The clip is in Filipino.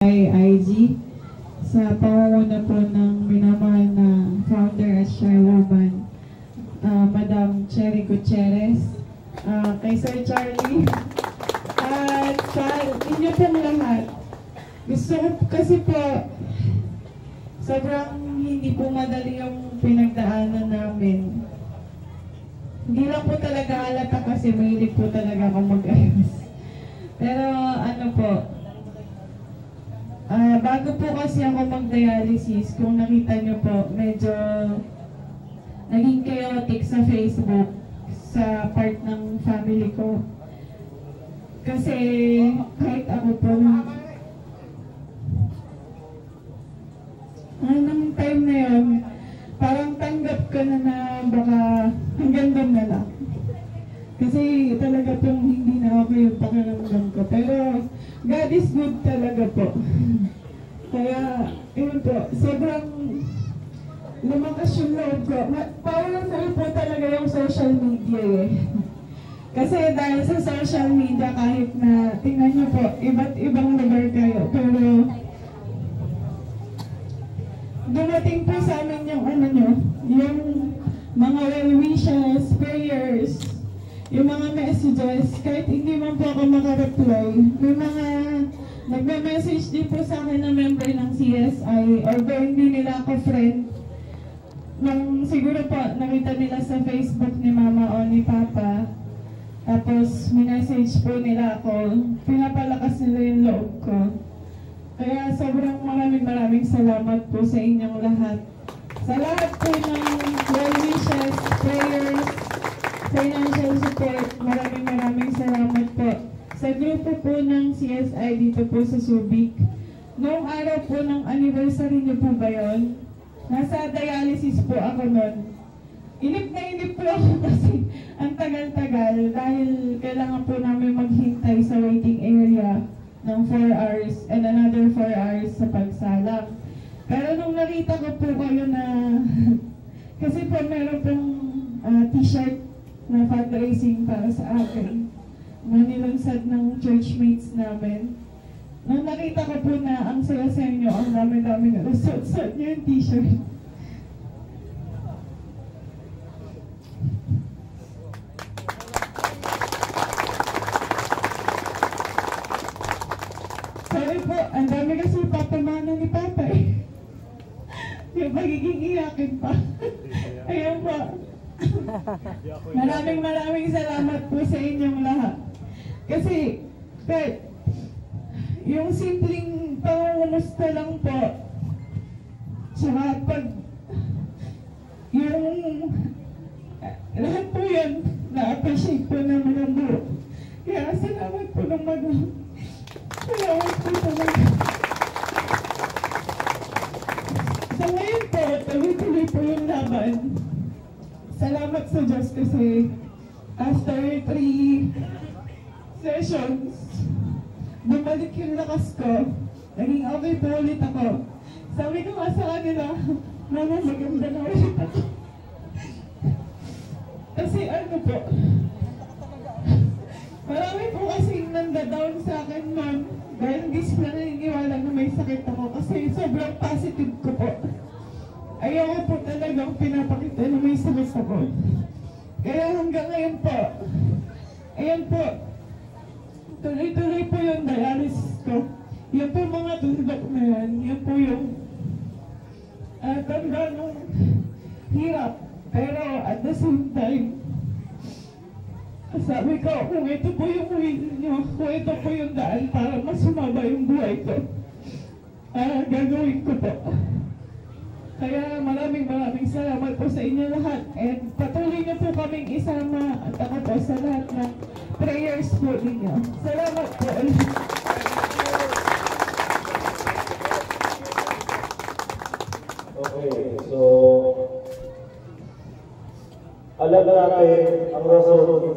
IG sa pangunguna po ng minamahal na founder at chairwoman, Madam Cherry Gutierrez, kay Sir Charlie, at sa inyo pong lahat. Gusto ko kasi po, sobrang hindi po madali yung pinagdaanan namin. Hindi lang po talaga halata kasi mahilig po talaga akong mag-ayos. Pero ano po, bago po kasi ako mag-dialysis, kung nakita nyo po, medyo naging chaotic sa Facebook sa part ng family ko. Kasi kahit ako po, nung time na yun, parang tanggap ko na baka hanggang doon na lang. Kasi talaga pong hindi na okay yung pakiramdam ko. Pero God is good talaga po. Kaya, yun po, sobrang lumakas yung loob ko. Powerful po talaga yung social media eh. Kasi dahil sa social media, kahit na, tingnan nyo po, iba't ibang lugar kayo. Pero, dumating po sa amin yung ano nyo, yung mga well wishes, prayers, yung mga messages, kahit hindi man po ako makareply, may mga nagme-message din po sa akin na member ng CSI, although hindi nila ako friend. Nung siguro po, nakita nila sa Facebook ni Mama o ni Papa, tapos minessage po nila ako, pinapalakas nila yung loob ko. Kaya sobrang maraming salamat po sa inyong lahat. Sa lahat po ng well wishes, prayers, financial support, maraming salamat po. Sa grupo po ng CSI dito po sa Subic, noong araw po ng anniversary niyo po ba yun? Nasa dialysis po ako noon. Inip po ako kasi ang tagal-tagal dahil kailangan po namin maghintay sa waiting area ng 4 hours and another 4 hours sa pagsalang. Pero nung nakita ko po kayo na kasi po meron pong t-shirt na fundraising para sa akin na nilansad ng churchmates namin. Nung nakita ko po na ang saya sa inyo, ang dami-dami na suot-suot niyo yung t-shirt. Sorry po, ang dami kasi papamana ni Papa eh. Yung magiging iyakin pa. Ayun po. Maraming salamat po sa inyong lahat. Kasi, yung simpleng pangungumusta lang po, tsaka pag, yung, lahat po yan, na-appreciate po naman ang buo. Kaya salamat po ng salamat po talaga. Sa ngayon po, tuloy-tuloy po yung laban. Salamat sa Diyos kasi after 3 sessions, bumalik yung lakas ko. Naging okay po ulit ako. Sabi ko nga sa kanila, Mama, maganda na ulit ako. Kasi ano po, marami po kasing nanda-down sa akin nun. Dahil hindi sila naniniwala na may sakit ako kasi sobrang positive ko po. Ayaw po talagang pinapakita na may sakit ako. Kaya hanggang ngayon po, ayan po, tuloy-tuloy po yung dialysis ko. Yan po mga tundok na yan. Yan po yung tanda ng hirap. Pero at the same time, sabi ko, kung ito po yung will nyo, kung ito po yung daan para mas sumaba yung buhay ko, gagawin ko po. Kaya maraming salamat po sa inyo lahat. And patuloy niyo po kaming isama at ako po sa lahat ng prayers po ninyo. Salamat po. Okay, so alam natin ang rason